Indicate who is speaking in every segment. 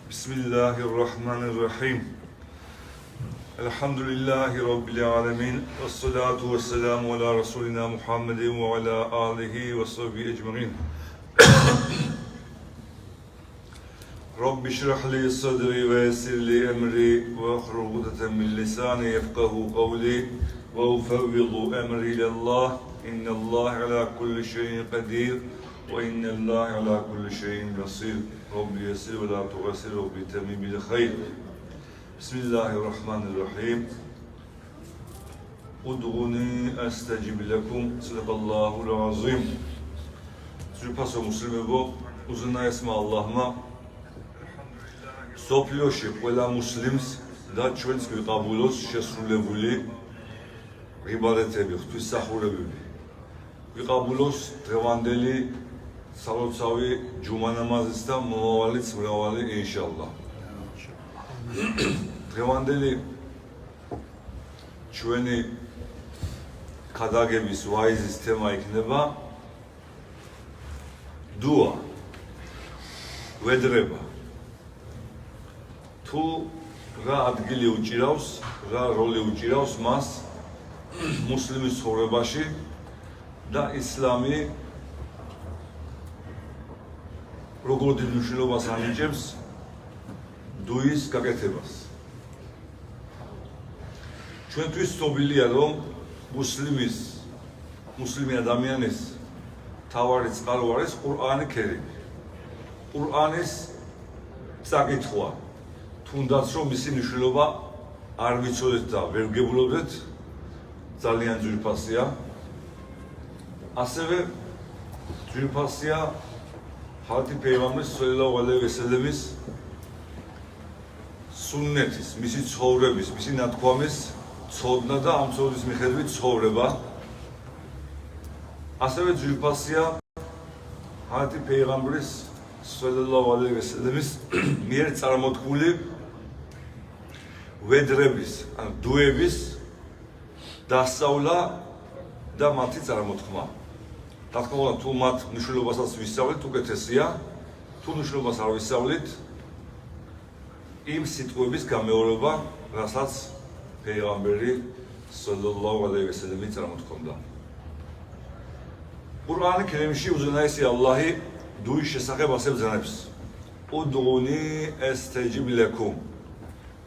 Speaker 1: Bismillahirrahmanirrahim. Elhamdülillahi Rabbil alemin. Vessalatu vesselamu ala Resulina Muhammedin ve ala alihi ve sahbihi ecmaîn. Rabbi şrah li sadri ve yessir li emri ve ahlul ukdeten min lisani yefkahu kavli ve ufevvidu emri ilallah. İnnallâhe ala kulli şeyin kadir ve innallâhe ala kulli şeyin basir. Rabbi yessir ve la tugasir Rabbi temim bil hayr. Bismillahirrahmanirrahim. Ud'uni estecib lekum. Sadaqallahul azim. Zülpaso muslimevo uzuna esma Allah'ma სოფლიოში ყველა მუსლიმს და ჩვენს გვიყაბულოს შესრულებული ღიბადათები, ღვთისმსახურებები. გვიყაბულოს დღევანდელი სალოცავი ჯუმა ნამაზიც და მომავალიც მრავალი ინშალლა. დღევანდელი ჩვენი ქადაგების ვაიზის თემა იქნება დუა, ვედრება. თუ რა ადგილი უჭირავს, რა როლი უჭირავს მას მუსლიმის ცხოვრებაში და ისლამი როგორ დიდ მნიშვნელობას ანიჭებს დუის გაკეთებას. ჩვენთვის ცნობილია, რომ მუსლიმი ადამიანის მთავარი წყარო არის ყურანი ქერიმი. ყურანის საკითხვა თუნდაც რომ მისი მნიშვნელობა არ ვიცოდეთ და ვერ გებულობდეთ, ძალიან ძვირფასია. ასევე ძვირფასია ჰალთი პეიღამბრის სალალაჰუ ალეიჰი ვესალემის სუნნეთის, მისი ცხოვრების, მისი ნათქვამის ცოდნა და ამ ცოდნის მიხედვით ცხოვრება. ასევე ძვირფასია ჰალთი პეიღამბრის სალალაჰუ ალეიჰი ვესალემის მიერ წარმოთქმული ვედრების, ან დუების დასწავლა და მათი წარმოთქმა. რა თქმა უნდა, თუ მათ მნიშვნელობასაც ვისწავლით, უკეთესია. თუ მნიშვნელობას არ ვისწავლით, იმ სიტყვების გამეორება, რასაც პეიღამბერი სალალაჰუ ალეიჰი ვესალემი წარმოთქვამდა. ყურანი ქერიმში უზენაესი ალლაჰი დუის შესახებ ასე ბრძანებს. Ud'uni estejib lekum.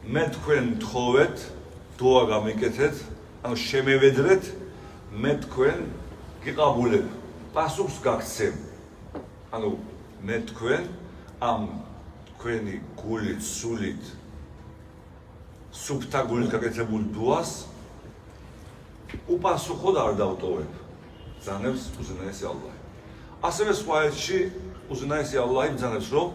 Speaker 1: მე თქვენ თხოვეთ, დუა გამიკეთეთ, ანუ შემევედრეთ, მე თქვენ გიყაბულებ, პასუხს გაგცემ. ანუ მე თქვენ ამ თქვენი გულით, სულით, სუფთა გულით გაკეთებულ დუას უპასუხოდ არ დავტოვებ. ბრძანებს უზენაესი ალლაჰი. ასევე სხვა აიეთში უზენაესი ალლაჰი ბრძანებს, რომ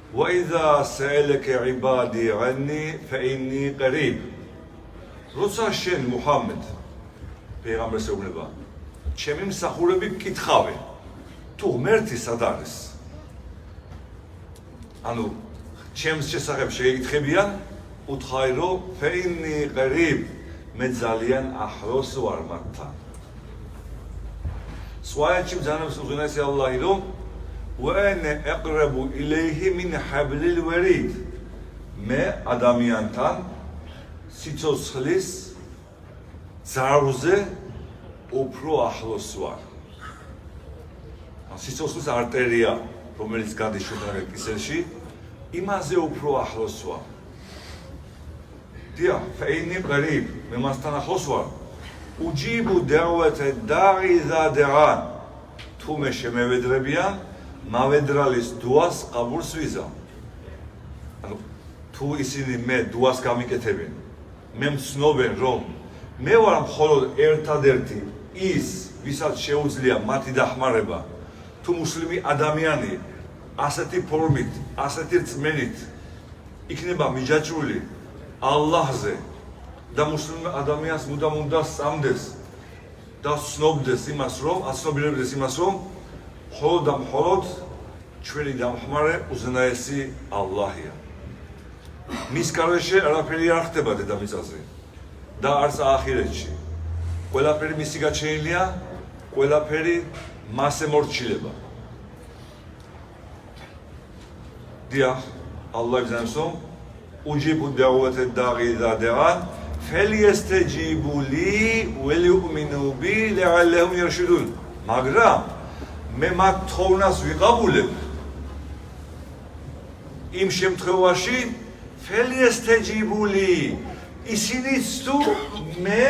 Speaker 1: وَإِذَا سَأَلَكَ عِبَادِي عَنِّي فَإِنِّي قَرِيبٌ. როცა შენ მუჰამედ პეიღამბერს ეუბნება, ჩემი მსახურები მკითხავენ, თუ ღმერთი სად არის? ანუ ჩემს შესახებ შეგეკითხებიან, უთხარი რომ فَإِنِّي قَرِيبٌ, მე ძალიან ახლოს ვარ მათთან. სხვა აიეთში ბრძანებს უზენაესი ალლაჰი, რომ وَأَنَا أَقْرَبُ إِلَيْهِ مِنْ حَبْلِ الْوَرِيدِ. მე ადამიანთან სიცოცხლის ძარღვზე უფრო ახლოს ვარ. სიცოცხლის არტერია, რომელიც გადის შუა კისერში, იმაზე უფრო ახლოს ვარ. დიახ, فَإِنِّي قَرِيبٌ, მე მასთან ახლოს ვარ. أُجِيبُ دَعْوَةَ الدَّاعِ إِذَا دَعَانِ. თუ მე შემევედრებიან, მავედრალის დუას ყაბულს ვიზამ. ანუ თუ ისინი მე დუას გამიკეთებენ, მე მცნობენ რომ მე ვარ მხოლოდ ერთადერთი ის, ვისაც შეუძლია მათი დახმარება. თუ მუსლიმი ადამიანი ასეთი ფორმით, ასეთი რწმენით იქნება მიჯაჭვული ალლაჰზე და მუსლიმ ადამიანს მუდამ უნდა სწამდეს და ცნობდეს იმას, რომ აცნობიერებდეს იმას, რომ მხოლოდ და მხოლოდ ჩვენი დამხმარე უზენაესი ალლაჰია. მის გარეშე არაფერი არ ხდება დედამიწაზე და არც აახირეთში. ყველაფერი მისი გაჩენილია, ყველაფერი მას ემორჩილება. დიახ, Allah biznes რომ უჯიბუ დაუვეთე დაღიზა დაღან فَلْيَسْتَجِيبُوا لِي وَلْيُؤْمِنُوا بِي لَعَلَّهُمْ يَرْشُدُونَ მაგრამ მე მათ თოვნას ვიყაბულებ იმ შემთხვევაში فَلْيَسْتَجِيبُوا لِي ისინიც თუ მე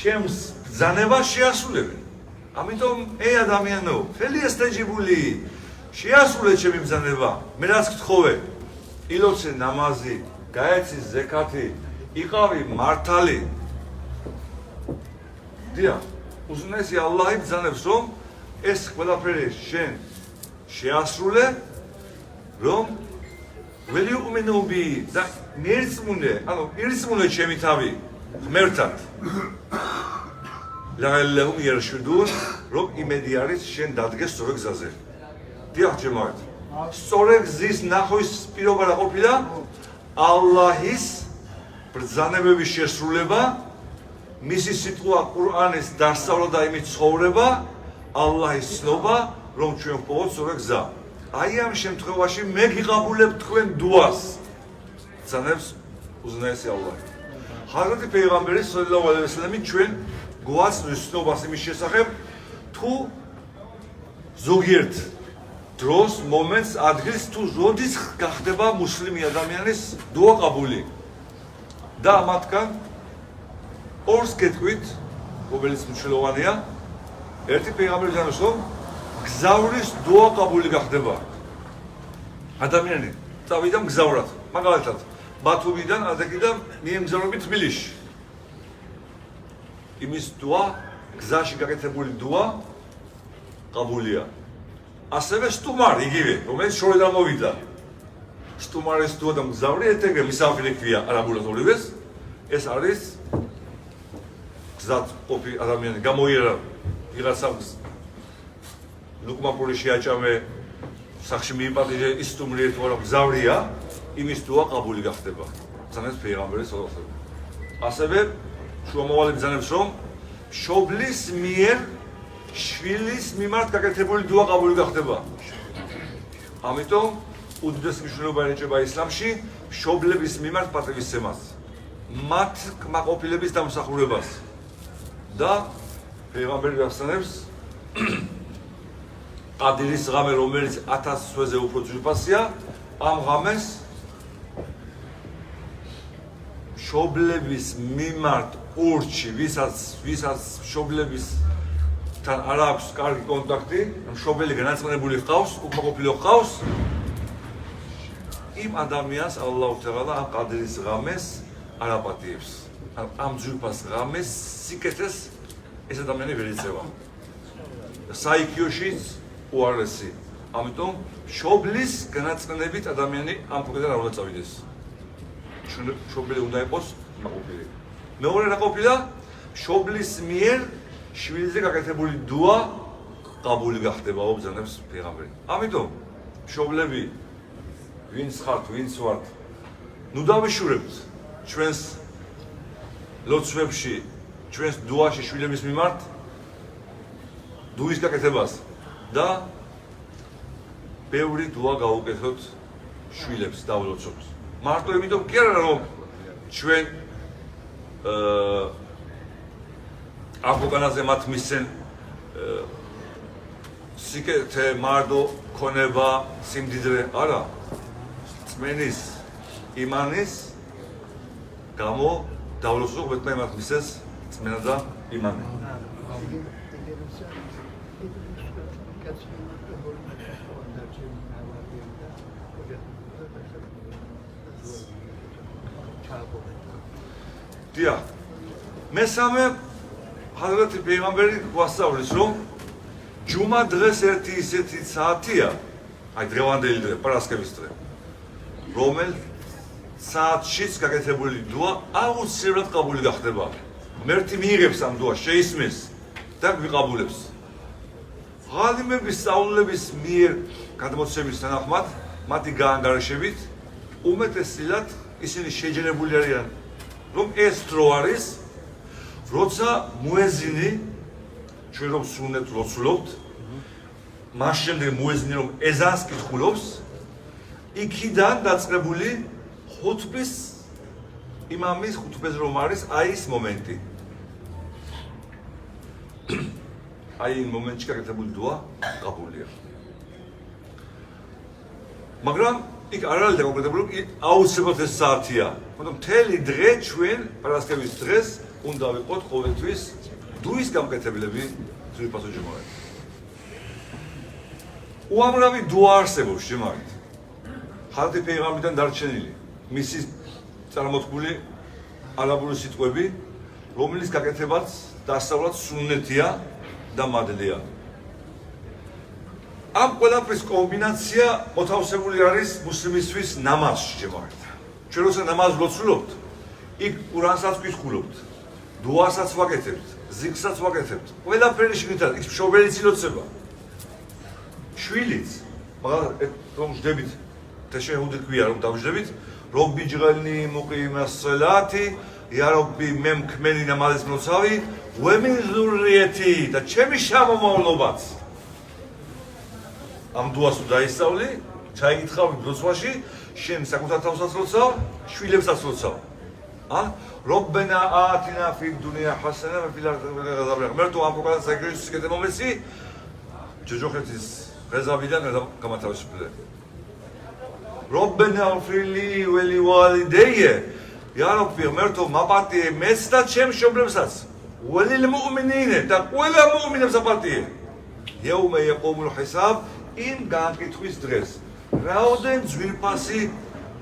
Speaker 1: ჩემს ბრძანებას შეასრულებენ ამიტომ ე ადამიანო فَلْيَسْتَجِيبُوا لِي შეასრულე ჩემი ბრძანება მე რაც გთხოვე ილოცე ნამაზი გაეცი ზეკათი იყავი მართალი დია უზნესი ალლაჰი ბრძანებს რომ ეს ყველაფერი შენ შეასრულე რომ ველიუმინუ ბი და მერწმუნე ანუ მერწმუნე ჩემი თავი ღმერთად ლაალლაჰუმ იარშუდუნ რომ იმედი არის შენ დადგეს სწორ გზაზე დიახ ჯემაათ სწორ გზის ნახვის პირობა რა ყოფილა ალლაჰის ბრძანებების შესრულება მისი სიტყვა ყურანის დასწავლა და იმით ცხოვრება ალლაჰის ცნობა რომ ჩვენ ვპოვოთ სწორ გზა აი ამ შემთხვევაში მე გიყაბულებ თქვენ დუას ბრძანებს უზნაესი ალლაჰი ჰაზრათი პეიღამბერი სალალლაჰუ ალაიჰი ვასალამი ჩვენ გვაცნობს ცნობას იმის შესახებ თუ ზოგიერთ დროს მომენტს ადგილს თუ როდის გახდება მუსლიმი ადამიანის დუა ყაბული და მათგან ორს გეტყვით რომელიც მნიშვნელოვანია ერთი პეიღამბერი ბრძანებს რომ გზავრის დუა ყაბული გახდება ადამიანი წავიდა მგზავრად მაგალითად ბათუმიდან ადაკიდან მიემგზავრები თბილისში იმის დუა გზაში გაკეთებული დუა ყაბულია ასევე სტუმარ იგივე რომელიც შორიდან მოვიდა სტუმარის დუა და მგზავრი ერთეგე მისაფირი ქვია არაბულად ორივეს ეს არის გზად ყოფი ადამიანი გამოიერა ვიღაცამ ლუკმაპური შეაჭამე სახში მიიპატიჟე ის სტუმრი ერთ ვარა მგზავრია იმის დუა ყაბული გახდება ბრძანებს პეიღამბერი სალალლაჰუ ალაიჰი ასევე შუამავალი ბრძანებს რომ მშობლის მიერ შვილის მიმართ გაკეთებული დუა ყაბული გახდება ამიტომ უდიდესი მნიშვნელობა ენიჭება ისლამში მშობლების მიმართ პატივისცემას მათ კმაყოფილების დამსახურებას და პეიღამბერი გასცემს ყადირის ღამე რომელიც 1000 თვეზე უფრო ძვირფასია ამ ღამეს მშობლების მიმართ ურჩი ვისაც მშობლებისთან არ აქვს კარგი კონტაქტი მშობელი განაცხადებული ჰყავს უკმაყოფილო ჰყავს იმ ადამიანს ალლაჰუ თაალა ამ ყადირის ღამეს არ აპატიებს ამ ძვირფას ღამეს სიკეთეს ეს ადამიანი ვერ იწევა საიქიოშიც უარესი ამიტომ მშობლის განაცხადებით ადამიანი ამ ფუძიდან არ უნდა წავიდეს მშობელი უნდა იყოს მაყოფილი მეორე რა ყოფილა მშობლის მიერ შვილზე გაკეთებული დუა ყაბული გახდებაო ბრძანებს პეიღამბერი ამიტომ მშობლები ვინც ხართ ვინც ვართ ნუ დავიშურებთ ჩვენს ლოცვებში ჩვენს დუაში შვილების მიმართ დუის გაკეთებას და ბევრი დუა გავუკეთოთ შვილებს დავლოცოთ მარტო იმიტომ კი არა რომ ჩვენ აფოგანაზე მათ მისცენ სიკეთე მარდო ქონება სიმდიდრე არა წმენის იმანის გამო დავლოცოთ მეტყვი მათ მისცეს წმენა და იმანი დია მესამე ჰაზრათი პეიღამბერი გვასწავლის რომ ჯუმა დღეს ერთი ისეთი საათია აი დღევანდელი დღე პარასკევის დღე რომელ საათშიც გაკეთებული დუა აუცილებლად ყაბული გახდება მერთი მიიღებს ამ დუას შეისმის და გვიყაბულებს ღალიმების სწავლების მიერ გადმოცემის თანახმად მათი გაანგარიშებით უმეტესად ისინი შეჯერებული არიან რომ ეს დრო არის როცა მუეზინი ჩვენ რომ სუნნეტს ლოცულობთ მას შემდეგ მუეზინი რომ ეზანს კითხულობს იქიდან დაწყებული ხუთბის იმამის ხუთბეს რომ არის აი ეს მომენტი. აი იმ მომენტში გაკეთებული დუა ყაბულია. მაგრამ იქ არ არის დაკონკრეტებული აუცილებლად ეს საათია. მაგრამ მთელი დღე ჩვენ პარასკევის დღეს უნდა ვიყოთ ყოველთვის დუის გამკეთებლები ძვირფასო ჯემარად. უამრავი დუა არსებობს ჯემარად. ხალხი პეიღამბერიდან დარჩენილი, მისი წარმოთქმული არაბული სიტყვები, რომლის გაკეთებაც დასავლად სუნნეთია და მადლია. ამ ყველაფრის კომბინაცია მოთავსებული არის მუსლიმისთვის ნამაზში ჯემარად. ჩვენ როცა ნამაზს ვლოცულობთ, იქ ყურანსაც ვკითხულობთ, დუასაც ვაკეთებთ, ზიქრსაც ვაკეთებთ. ყველაფერი შეგიძლიათ ის მშობელიც ილოცება. შვილიც, მაგრამ რომ ვждებით თეშეჰუდი ქვია რომ დავждებით, რობი ჯღალნი მუყიმას სალათი, ია რობი მე მქმენი ნამაზის მლოცავი, ვემინ ზურიეთი და ჩემი შამომავლობაც. ამ დუას დაისწავლი, ჩაიგითხავი ბლოცვაში, შენ საკუთარ თავსაც ლოცავ, შვილებსაც ლოცავ. რობბენა ათინა ფი დუნია ჰასანა ვა ფილ ახირატი ღაზაბ. მე თუ ამ პროგრამას საკრეში სიკეთე მომეცი, ჯოჯოხეთის ღაზაბიდან გამათავისუფლე. რობბენა აფრილი ველი ვალიდეიე. ია რობი, მე თუ მაპატიე მეც და ჩემ მშობლებსაც. ველილ მუმინინე და ყველა მუმინებს აპატიე. იაუმე იყუმულ ჰისაბ იმ განკითხვის დღეს. რაოდენ ძვირფასი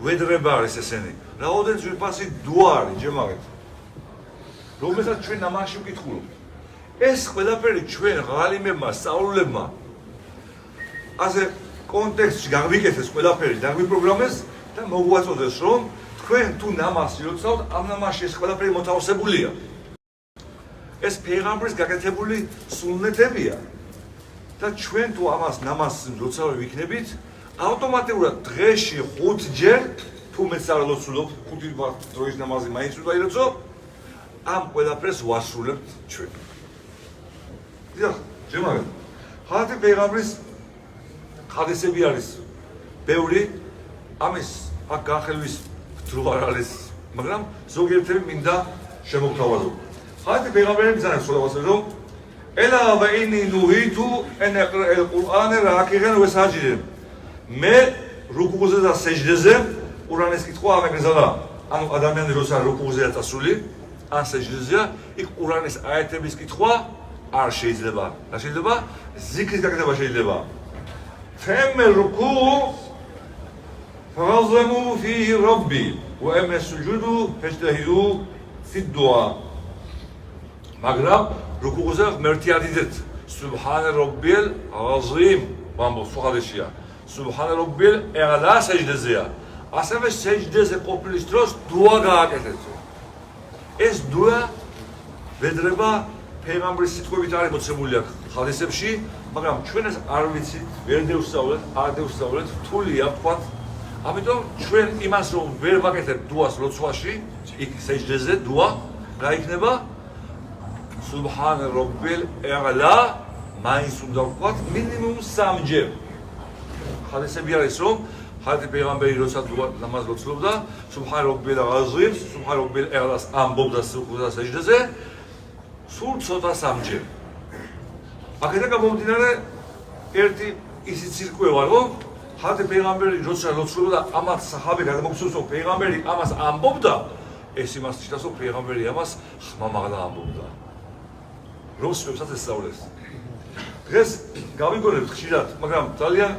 Speaker 1: ვედრება არის ესენი. რაოდენ ძვირფასი დუა არის ჯემაგეთ. რომელსაც ჩვენ ნამაზში ვკითხულობთ. ეს ყველაფერი ჩვენ ღალიმებმა, სწავლულებმა ასე კონტექსტში გავიკეთეს ყველაფერი, დაგვიპროგრამეს და მოგვაწოდეს რომ თქვენ თუ ნამაზს ილოცავთ, ამ ნამაზში ეს ყველაფერი მოთავსებულია. ეს პეიღამბრის გაკეთებული სუნნეთებია. და ჩვენ თუ ამას ნამაზს ილოცავ ვიქნებით, ავტომატურად დღეში 5 ჯერ თუ მეც არ ლოცულობ, 5 დროის ნამაზი მაინც უნდა ილოცო, ამ ყველაფერს ვასრულებთ ჩვენ. დიახ, ჯემაგეთ. ხალხი პეიღამბრის ხადისები არის ბევრი, ამის აქ განხელვის დრო არ არის, მაგრამ ზოგიერთები მინდა შემოგთავაზო. ხალხი პეიღამბერი ბრძანებს ხოლმე რომ ელა ვა ინი ნუჰიტუ ენ აყრა ელ ყურანა რაკიღენ ვესაჯიდენ. მე რუკუზე და სეჯდეზე ყურანის კითხვა ამეგზალა. ანუ ადამიანი როცა რუკუზეა წასული, ან სეჯდეზეა, იქ ყურანის აიათების კითხვა არ შეიძლება. რა შეიძლება? ზიქრის გაკეთება შეიძლება. თემ რუკუ ფაზამუ ფი რობბი ვა ემ სუჯუდუ ფეჯდაჰიდუ ფი დუა. მაგრამ რუკუზე ღმერთი ადიდეთ. სუბჰანა რობბიელ აზიმ. ვამბობ სუხადეშია. სუბჰანა რობბიელ ეღლა სეჯდეზეა. ასევე სეჯდეზე ყოფნის დროს დუა გააკეთეთ. ეს დუა ვედრება პეიღამბრის სიტყვებით არის მოცემული აქ ხადისებში, მაგრამ ჩვენ ეს არ ვიცით, ვერ დევსწავლეთ, არ დევსწავლეთ, რთულია ვთქვათ. ამიტომ ჩვენ იმას რომ ვერ ვაკეთებთ დუას ლოცვაში, იქ სეჯდეზე დუა რა იქნება? სუბჰანა რობბიელ ეღლა მაინც უნდა ვთქვათ მინიმუმ 3 ჯერ. ხადისები არის რომ ხალხი პეიღამბერი როცა ნამაზ ლოცულობდა, სუბჰანა რობბიელ აზიმ, სუბჰანა რობბიელ ეღლას ამბობდა სუხუზა სეჯდეზე, სულ ცოტა 3 ჯერ. აქედან გამომდინარე ერთი ისიც ირკვევა რომ ხალხი პეიღამბერი როცა ლოცულობდა, ამათ საჰაბე გადმოგცემს რომ პეიღამბერი ამას ამბობდა, ეს იმას ნიშნავს რომ პეიღამბერი ამას ხმამაღლა ამბობდა. რომ სვებსაც ესწავლეს. დღეს გავიგონებთ ხშირად, მაგრამ ძალიან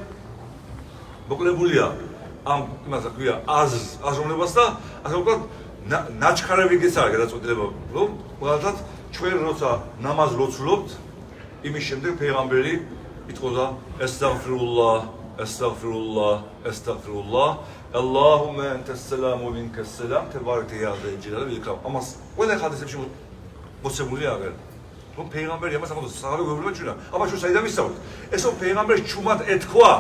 Speaker 1: მოკლებულია ამ იმას აქვია აზროვნებას და ასე ვთქვათ ნაჩქარები გეცაა გადაწყვეტილება რომ მაგალითად ჩვენ როცა ნამაზ ლოცულობთ იმის შემდეგ პეიღამბერი იტყოდა ესტაღფირულლა ესტაღფირულლა ესტაღფირულლა ალლაჰუმა ანტას-სალამუ ვა მინკას-სალამ თბარაკ ია ზალ-ჯალალ ვიქა ამას ყველა ხადისებში მოცემულია აღარ რომ პეიღამბერი ამას ამბობს საჰაბე გვეუბნება ჩვენა აბა ჩვენ საიდან ვისწავლეთ ეს რომ პეიღამბერი ჩუმად ეთქვა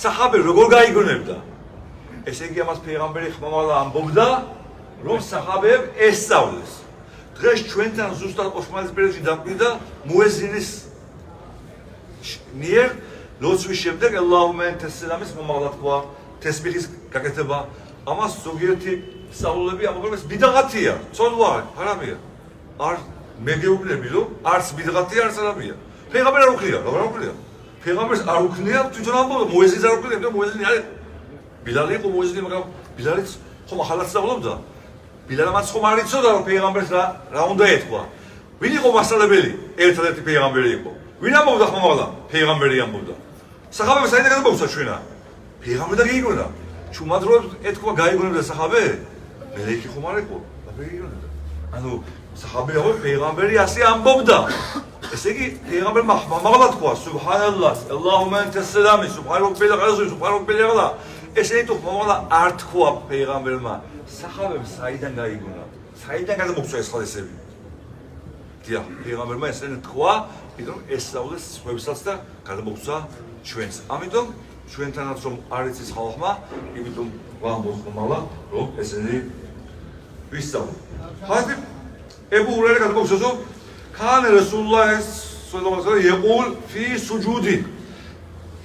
Speaker 1: საჰაბე როგორ გაიგონებდა ესე იგი ამას პეიღამბერი ხმამაღლა ამბობდა რომ საჰაბეებ ესწავლეს დღეს ჩვენთან ზუსტად ოსმალის პერიოდში დაკვირდა მუეზინის მიერ ლოცვის შემდეგ ალლაჰუმა ენტას სალამის მომაღლა თქვა, თესბიხის გაკეთება. ამას ზოგიერთი სწავლულები ამბობენ, ეს ბიდაღათია, ცოდვა არამია. არ მეგეუბნები რომ არც ბიდღათია, არც არაბია. ფეღამბერი არ უქნია, რა უქნია? ფეღამბერს არ უქნია, თვითონ ამბობდა, მოეზინს არ უქნია, და მოეზინი არ იყო. ბილალი იყო მოეზინი, მაგრამ ბილალიც ხომ ახალად სწავლობდა. ბილალმაც ხომ არ იცოდა, რომ ფეღამბერს რა უნდა ეთქვა. ვინ იყო მასწავლებელი? ერთადერთი ფეღამბერი იყო. ვინ ამბობდა ხმამაღლა? ფეღამბერი ამბობდა. საჰაბები საიდან გადმოგცა ჩვენა? ფეღამბერი და გაიგონა. ჩუმად რო ეთქვა გაიგონებდა საჰაბე? მელექი ხომ არ იყო? და გაიგონებდა. ანუ საჰაბები ფეღამბერი ასე ამბობდა. ესე იგი ფეღამბერმა ხმამაღლა თქვა სუბჰანალლას, ალლაჰუმა ენტას სალამი, სუბჰანალლაჰი ვა ბიჰამდიჰი, სუბჰანალლაჰი ვა ესე თუ ხმამაღლა არ თქვა ფეღამბერმა, საჰაბები საიდან გაიგონა? საიდან გადმოგცა ეს ხალისები? დიახ, ფეღამბერმა ესე თქვა, იმიტომ ესწავლეს სხვებსაც და გადმოგცა ჩვენს. ამიტომ ჩვენთანაც რომ არ იცის ხალხმა, იმიტომ ვამბობ ხმამაღლა, რომ ესენი ვისწავლო. ხაზი ებუ ჰურაირა გადმოგცეს რომ ქან რასულულლაჰ სალლალლაჰუ ალაიჰი იყულ ფი სუჯუდი.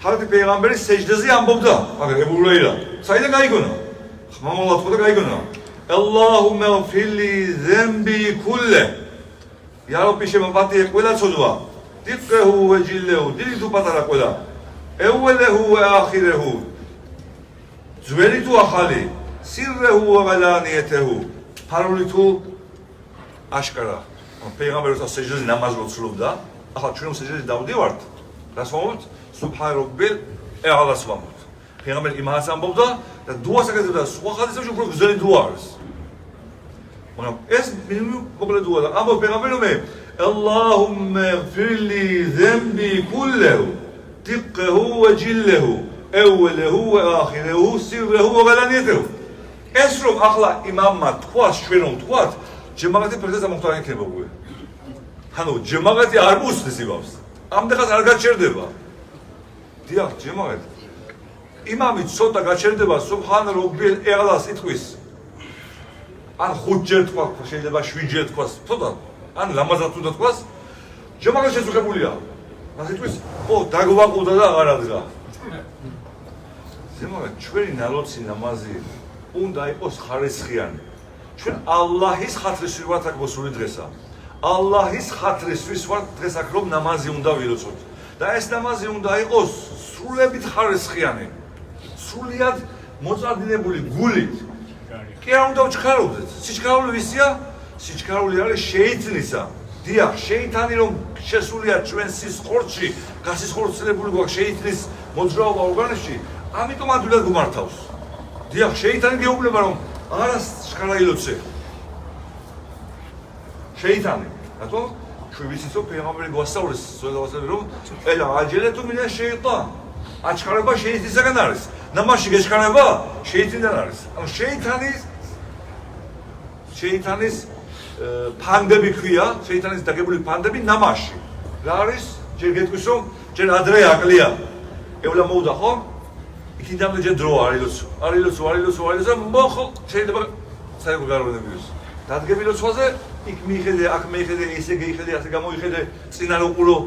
Speaker 1: ხალხი პეღამბერი სეჯდაზე ამბობდა, მაგრამ ებუ ჰურაირა საიდან გაიგონა? ხმამაღლა თქვა და გაიგონა. ალლაჰუმა ფილი ზემბი კულლე. ია რაბი შემოპატიე ყველა ცოდვა. დიყეჰუ ვა ჯილეჰუ, დიდი თუ პატარა ყველა. ეულეჰუ ვა ახირეჰუ. ძველი თუ ახალი, სირრეჰუ ვა ღალანიეთეჰუ. ფარული თუ აშკარა. პეღამბერს სეჯდაზე ნამაზ ლოცულობდა. ახლა ჩვენ სეჯდაზე დავდივართ. რას ვამბობთ? სუბჰან რაბბილ აალას ვამბობთ. პეღამბერი იმას ამბობდა და დუას აკეთებდა. სხვა ხალისებში უფრო გრძელი დუა არის. მაგრამ ეს მოკლე დუა და ამბობ პეღამბერი მე ალლაჰუმმა ღფირლი ზემბი კულლეჰუ დიყეჰუ ვა ჯილეჰუ ეულეჰუ ვა ახირეჰუ სირრეჰუ ვა ღალანიეთეჰუ. ეს რომ ახლა იმამმა თქვას, ჩვენ რომ თქვათ, ჯემაღათი ფერდას ამოხტარ იქნება უკვე. ანუ ჯემაღათი არ მოსდის იმავს. ამდღაც არ გაჩერდება. დიახ, ჯემაღათი. იმამი ცოტა გაჩერდება სუბჰან რაბბილ აალას იტყვის. ან 5 ჯერ თქვა, შეიძლება 7 ჯერ თქვას, ცოტა. ან ლამაზად უნდა თქვას. ჯემაღათი შეწუხებულია. ასე იტყვის, ო, დაგვაყუდა და აღარ ადგა. ჯემაღათი ჩვენი ნალოცი ნამაზი უნდა იყოს ხარისხიანი. ჩვენ ალლაჰის ხათრისთვის ვართ აქ მოსული დღესა. ალლაჰის ხათრისთვის ვართ დღეს აქ რომ ნამაზი უნდა ვილოცოთ. და ეს ნამაზი უნდა იყოს სრულებით ხარისხიანი. სრულიად მოწარდინებული გულით. კი არ უნდა ვჩქარავდეთ. სიჩქარული ვისია? სიჩქარული არის შეიტნისა. დიახ, შეიტანი რომ შესულია ჩვენ სისხლში, გასისხლწილებული გვაქვს შეიტნის მოძრაობა ორგანიზმში, ამიტომ ადვილად გუმართავს. დიახ, შეიტანი გეუბნება რომ არა შკარაილოცე. შეიტანი. რატომ? ჩვენ ვიცით რომ პეღამბერი გვასწავლეს, რომ ელა აჯელეთუ მინე შეიტან. აჩქარება შეიტნისაგან არის. ნამაზში გეჩქარება შეიტნიდან არის. ანუ შეიტანის ფანდები ქვია, შეიტანის დაგებული ფანდები ნამაზში. რა არის? ჯერ გეტყვის რომ ჯერ ადრე აკლია. ეულა მოუდა ხო? იქიდან ჯერ დრო არილოცო, მოხო შეიძლება საერთოდ გარღვევებს. დადგები ლოცვაზე, იქ მიიხედე, აქ მიიხედე, ესე გეიხედე, ასე გამოიხედე, წინა რო ყურო.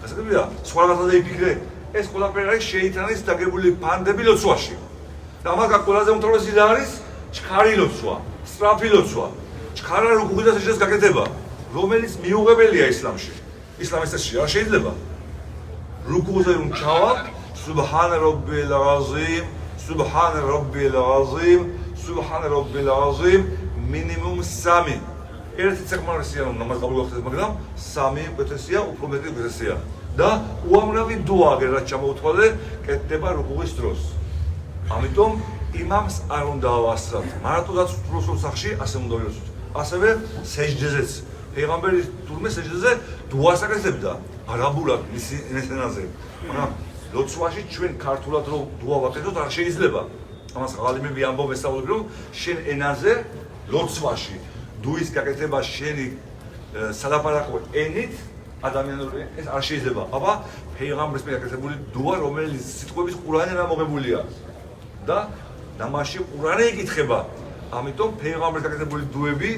Speaker 1: ასე გია, სხვა რაღაცა იფიქრე. ეს ყველაფერი არის შეიტანის დაგებული ფანდები ლოცვაში. და მაგა ყველაზე უმთავრესი და არის ჩქარი ლოცვა, სწრაფი ლოცვა. ჩქარა რუკუღი და სეჯდას გაკეთება, რომელიც მიუღებელია ისლამში. ისლამისტებში არ შეიძლება. რუკუღზე რომ ჩავალ, სუბჰან რაბბილ აზიმ, სუბჰან რაბბილ აზიმ, სუბჰან რაბბილ აზიმ, მინიმუმ 3. ერთი საკმარისია რომ ნამაზ გავუხდეს, მაგრამ 3 კეთესია, უფრო მეტი კეთესია. და უამრავი დუა გერა ჩამოუთვალე, კეთდება რუკუღის დროს. ამიტომ იმამს არ უნდა ავასწრათ. მარტოდაც რუსულ სახში ასე უნდა ვიოცოთ. ასევე სეჯდეზეც. პეღამბერი თურმე სეჯდეზე დუას აკეთებდა არაბულად მისი ენაზე. მაგრამ ლოცვაში ჩვენ ქართულად რომ დუა ვაკეთოთ არ შეიძლება. ამას ღალიმები ამბობენ სწავლობენ რომ შენ ენაზე ლოცვაში დუის გაკეთება შენი სალაპარაკო ენით ადამიანური ეს არ შეიძლება. აბა პეღამბრის მეკეთებული დუა რომელიც სიტყვების ყურანიდან ამოღებულია და ნამაზში ყურანი იკითხება. ამიტომ ფეიღამბერის გაკეთებული დუები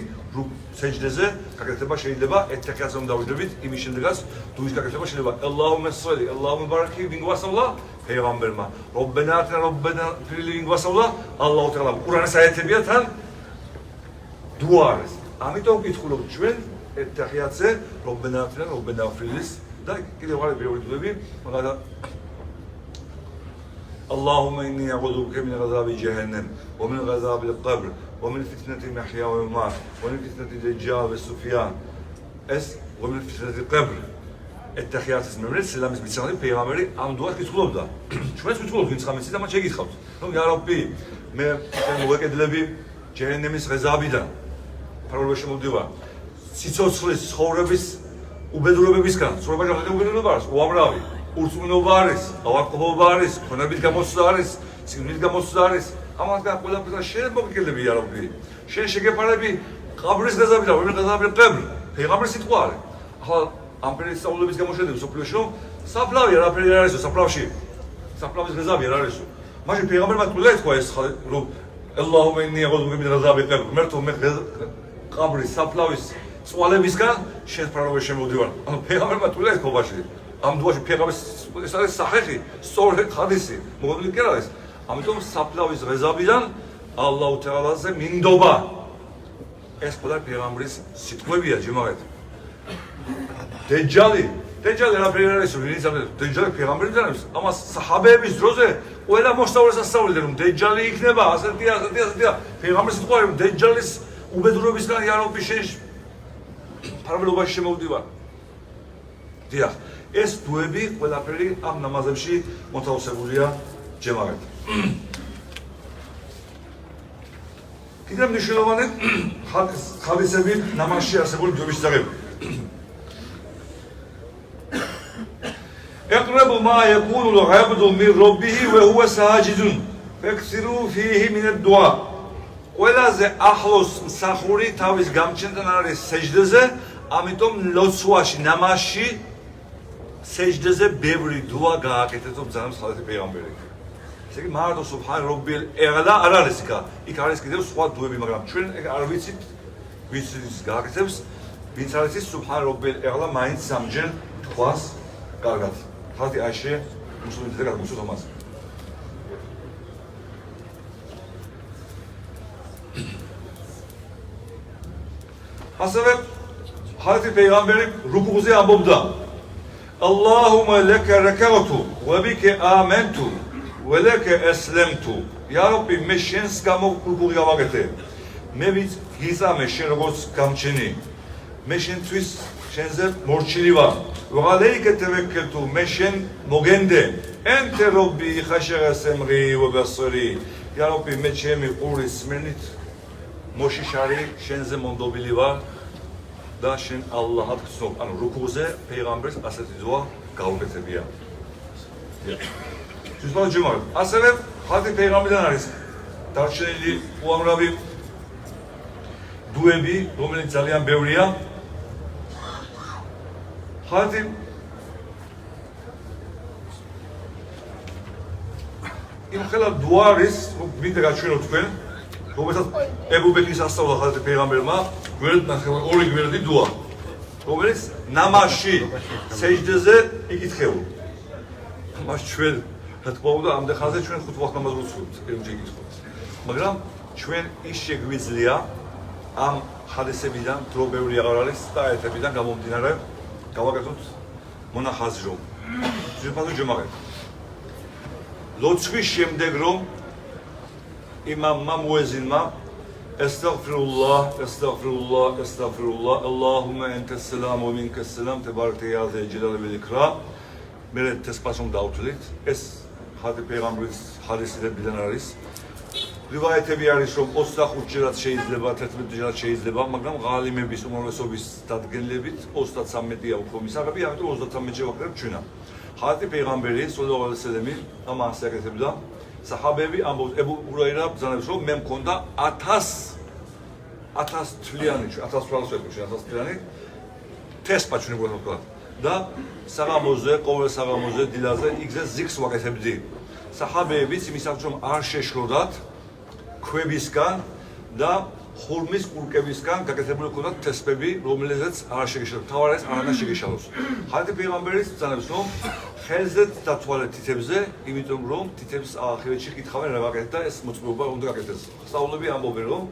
Speaker 1: სეჯდეზე გაკეთება შეიძლება ერთ-ერთად რომ დავიძებით იმის შემდეგაც დუის გაკეთება შეიძლება ალლაჰუმა სოლი ალლაჰუმა ბარაკი ვინ გვასწავლა ფეიღამბერმა რობბენა ატნა რობბენა ფილი ვინ გვასწავლა ალლაჰ თალა ყურანის აიეთებია თან დუა არის ამიტომ ვკითხულობთ ჩვენ ერთ-ერთადზე რობბენა ატნა რობბენა ფილის და კიდევ არის ბევრი დუები მაგალითად اللهم إني أعوذ بك من عذاب جهنم ومن عذاب القبر ومن فتنة المحيا والممات ومن فتنة الدجال والسفيان ومن فتنة القبر التحيات اسمه سلام اسمه سلام پیغمبری ام دعا کیتخلوبدا شما کیتخلوب این خمسی دما چه کیتخلوب نو یا ربی من موقع دلبی جهنمیس غذابیدن پرورش مودیوا سیڅოცხლის ცხოვრების უბედურებების კან ცხოვრება ჯახეთე უბედურება არის უამრავი ურწმუნობა არის ავაკობა არის ქონებით გამოსვლა არის სიგნით გამოსვლა არის ამათგან ყველაფერს შენ მოგიკელები یا ربی შენ შეგეფარები ყაბრის ღაზაბიდან რომელი ღაზაბი ყბ ფეღამბრის სიტყვა არის ახლა ამ პერიოდის სწავლების გამოშვედები სოფლიოში რომ საფლავი არაფერი არ არის საფლავში საფლავის ღაზაბი არ არის მაშინ ფეღამბერმა თქვა ეთქვა ეს რომ ალლაჰუმა ინნი აუზუ ბიკ მინ ღაზაბი ყბ მერტო მე ყაბრის საფლავის წვალებისგან შენ ფარავე შემოდივარ ანუ ფეღამბერმა თქვა ეს ქობაში ამ დუაში ფეღამბრის ეს არის სახეხი სწორი ხადისი მოგონილი კი არის ამიტომ საფლავის ღაზაბიდან ალლაჰ თაალაზე მინდობა ეს ყველა ფეღამბრის სიტყვებია ჯემაღეთ დეჯალი არაფერი არ არის ვინც ამ დეჯალი ფეღამბერი და ამას საჰაბეების დროზე ყველა მოსწავლეს ასწავლიდა რომ დეჯალი იქნება ასეთია ფეღამბრის სიტყვა რომ დეჯალის უბედურებისგან იარობი შენ ფარველობაში შემოვდივარ დიახ ეს დუები ყველაფერი ამ ნამაზებში მოთავსებულია ჯემაღეთ კიდევ მნიშვნელოვანი ხადისები ნამაზში არსებული დუების წაღები اقرب ما يكون العبد من ربه وهو ساجد فاكثروا فيه من الدعاء ყველაზე ახლოს მსახური თავის გამჩენთან არის სეჯდეზე ამიტომ ლოცვაში ნამაზში სეჯდეზე ბევრი დუა გააკეთეთ რომ ძალიან ხალხი პეღამბერი ესე იგი მარტო სუბჰან რობილ ეღლა არ არის იქ არის კიდევ სხვა დუები მაგრამ ჩვენ არ ვიცით ვის ის გააკეთებს ვინც არის ის სუბჰან რობილ ეღლა მაინც სამჯერ თვას კარგად ხალხი აიშე მუსლიმთა გაგუსოთ ამას ასევე ხალხი პეღამბერი რუკუზე ამბობდა اللهم لك ركعت وبك آمنت ولك أسلمت يا ربي მე შენს გამო რუკუღი გავაკეთე მე ვიზამე შენ როგორც გამჩენი მე შენთვის შენზე მორჩილი ვარ وعليك توكلت მე შენ მოგენდე انت ربي خشع سمعي وبصري يا ربي მე ჩემი ყური სმენით მოშიშარი შენზე მომდობილი ვარ და შენ ალლაჰად გწნობ ანუ რუკუზე პეღამბერს ასეთი დუა გაუკეთებია თვითონ ჯემაღ ასევე ხალხი პეღამბერიდან არის დარჩენილი უამრავი დუები რომელიც ძალიან ბევრია ხალხი იმ ხელა დუა არის მინდა გაჩვენო თქვენ რომელსაც ებუ ბეკრის ასწავლა ხალხი პეღამბერმა გვერდ ნახევარ ორი გვერდი დუა რომელიც ნამაზში სეჯდეზე იკითხება მას ჩვენ რა თქმა უნდა ამდენ ხანზე ჩვენ 5 ვახტ ნამაზს ვუწევთ პირმჯერ იკითხოთ მაგრამ ჩვენ ის შეგვიძლია ამ ხადისებიდან დრო ბევრი აღარ არის და აეთებიდან გამომდინარე გავაკეთოთ მონახაზრო ძირფასო ჯემაღეთ ლოცვის შემდეგ რომ იმამმა მუეზინმა استغفر الله اللهم انت السلام ومنك السلام تبارك يا ذا الجلال والاكرام მე თესპასում დავთვლით ეს ხალხი პეღამბრის ხადისებიდან არის რივაიეთები არის რომ 25 ჯერაც შეიძლება 11 ჯერაც შეიძლება მაგრამ ღალიმების უმრავლესობის დადგენილებით 33-ია უფრო მისაღები ამიტომ 33-ში ვაკეთებ ჩვენა ხალხი პეღამბერი სოლლალლაჰუ ალეიჰი ვასალამი ამას აკეთებდა საჰაბები ამბობს ებუ ჰურაირა ბრძანებს რომ მე მქონდა 1000 თვლიანი 1000 თვლიანი თესპა ჩვენ გვქონდა და საღამოზე ყოველ საღამოზე დილაზე იგზე ზიქს ვაკეთებდი საჰაბეებიც იმისათვის რომ არ შეშროდათ ქვებისგან და ხურმის კურკებისგან გაკეთებული ჰქონდათ თესპები, რომელზეც არ შეგეშალოს. თავარ არის არანაირ შეგეშალოს. ხალხი პეიღამბერის ბრძანებს, რომ ხელზეც დათვალეთ თითებზე, იმიტომ რომ თითებს ახირეთში კითხავენ რა გაკეთეთ და ეს მოწმობა უნდა გაკეთდეს. სწავლები ამბობენ, რომ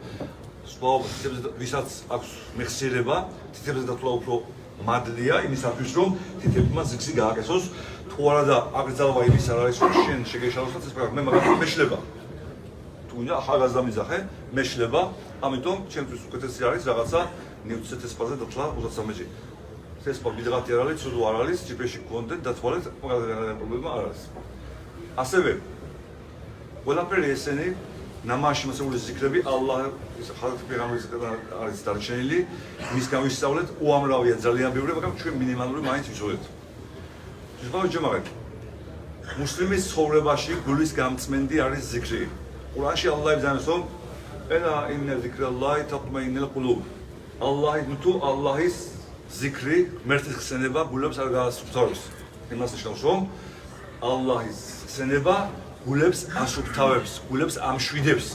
Speaker 1: თითებზე ვისაც აქვს მეხსიერება, თითებზე დათვალა უფრო მადლია იმისათვის, რომ თითებმა ზიგზი გააკეთოს. თუ არა და აკრძალვა იმის არ არის, რომ შენ შეგეშალოს და ეს მე მაგალითად მეშლება. თუნდა ახალგაზრდა მეშლება, ამიტომ ჩემთვის უკეთესი არის რაღაცა ნივთზე თესპაზე დათვალა 33-ში. თესპა მიდღატი არ არის, ცუდო არ არის, ჯიპეში გქონდეთ, დათვალეთ, მაგალითად პრობლემა არ არის. ასევე ყველაფერი ესენი ნამაზში მოსული ზიქრები ალლაჰის ხალხის პეღამბერისგან არის დარჩენილი, მისგან ვისწავლეთ, უამრავია ძალიან ბევრი, მაგრამ ჩვენ მინიმალური მაინც ვიცოდეთ. ჯამაგეთ მუსლიმის ცხოვრებაში გულის გამწმენდი არის ზიქრი. ყურანში ალლაჰი ბრძანებს, რომ ენა ინნა ზიქრალლაჰი თატმაინნულ ყულუბ. ალლაჰის ზიქრი, ღმერთის ხსენება გულებს არ გაასუფთავებს. იმას ნიშნავს, რომ ალლაჰის ხსენება გულებს ასუფთავებს, გულებს ამშვიდებს.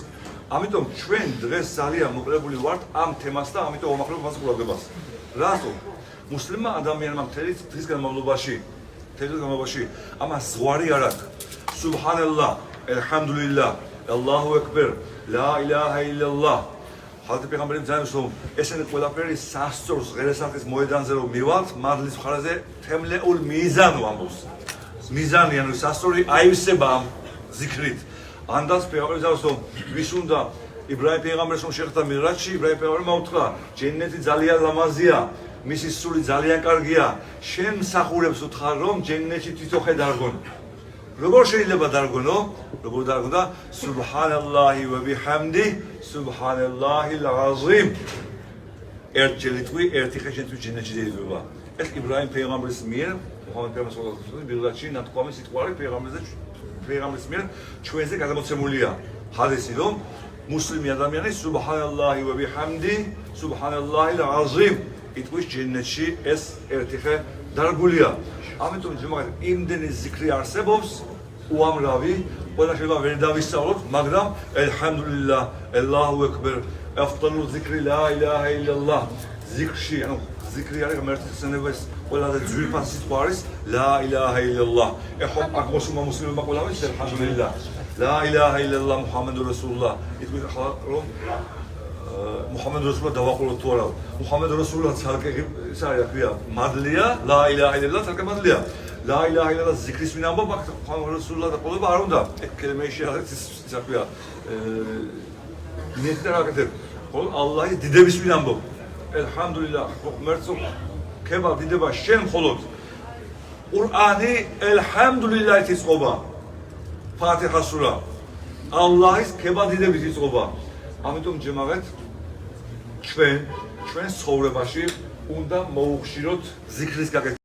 Speaker 1: ამიტომ ჩვენ დღეს ძალიან მოკლებული ვართ ამ თემას და ამიტომ ვამახვილებ მას ყურადღებას. რატომ? მუსლიმმა ადამიანმა მთელი დღის განმავლობაში ამას ზღვარი არ აქვს. სუბჰანალლაჰ, ალჰამდულილლაჰ, ალლაჰუ აკბარ, ლა ილაჰა ილალლაჰ. ხალხი პეღამბერი ბრძანებს, რომ ესენი ყველაფერი სასწორს ღერესახის მოედანზე რომ მივალთ, მადლის მხარეზე თემლეულ მიზანო ამბობს. მიზანი ანუ სასწორი აივსება ამ ზიქრით. ანდას პეღამბერი ბრძანებს, რომ ვის უნდა იბრაიმ პეღამბერს რომ შეხვდა მიღრაჯში, იბრაიმ პეღამბერმა უთხრა, ჯენნეთი ძალიან ლამაზია, მისი სული ძალიან კარგია, შენ მსახურებს უთხარ, რომ ჯენნეთში თვითონ ხედარგონ. როგორ შეიძლება დარგონო? როგორ დარგონდა? სუბჰანალლაჰი ვა ბიჰამდი, სუბჰანალლაჰილ აზიმ. ერთჯერიტყვი, ერთი ხე შენთვის ჯენნეთში დაიბება. ეს იბრაიმ პეღამბერის მიერ, მუჰამედ პეღამბერის მიღრაჯში ნათქვამი სიტყვარი პეღამბერის მიერ ჩვენზე გადამოცემულია. ჰადისი რომ მუსლიმი ადამიანი სუბჰანალლაჰი ვა ბიჰამდი, სუბჰანალლაჰილ აზიმ. იტყვის ჯენნეთში ეს ერთი ხე დარგულია. ამიტომ ჯამაგად იმდენი ზიქრი არსებობს, უამრავი, ყველა შეიძლება ვერ დავისწავლოთ, მაგრამ ალჰამდულილლაჰ, ალლაჰუ აკბარ, აფდალუ ზიქრი ლა ილაჰა ილალლაჰ. ზიქრში, ანუ ზიქრი არის ღმერთის ხსენების ყველაზე ძვირფას სიტყვა არის ლა ილაჰა ილალლაჰ. ეხლა აქ მუსლიმებმა ყველამ ის ალჰამდულილლაჰ. ლა ილაჰა ილალლაჰ მუჰამმადურ რასულულლაჰ. იტყვის ახლა რომ მუჰამმად რასულულლაჰ დავაყოლოთ თუ არა. მუჰამმად რასულულლაჰ ცალკე ის არის, რა ქვია, მადლია, ლა ილაჰა ილალლაჰ ცალკე მადლია. ლა ილაჰა ილალლაჰ ზიქრის ვინ ამბობ, მუჰამმად რასულულლაჰ და ყოლება არ უნდა. კელიმეში არის ის, რა ქვია, ნეტა რაკეთებ. ხოლო ალლაჰის დიდების ვინ ამბობ. ალჰამდულილლაჰ, ღმერთო, ქება დიდება შენ მხოლოდ. ყურანი ალჰამდულილლაჰით იწყობა. ფათიჰა სურა. ალლაჰის ქება დიდების იწყობა. ამიტომ ჯემაღეთ ჩვენ ცხოვრებაში უნდა მოუხშიროთ ზიქრის გაკეთება.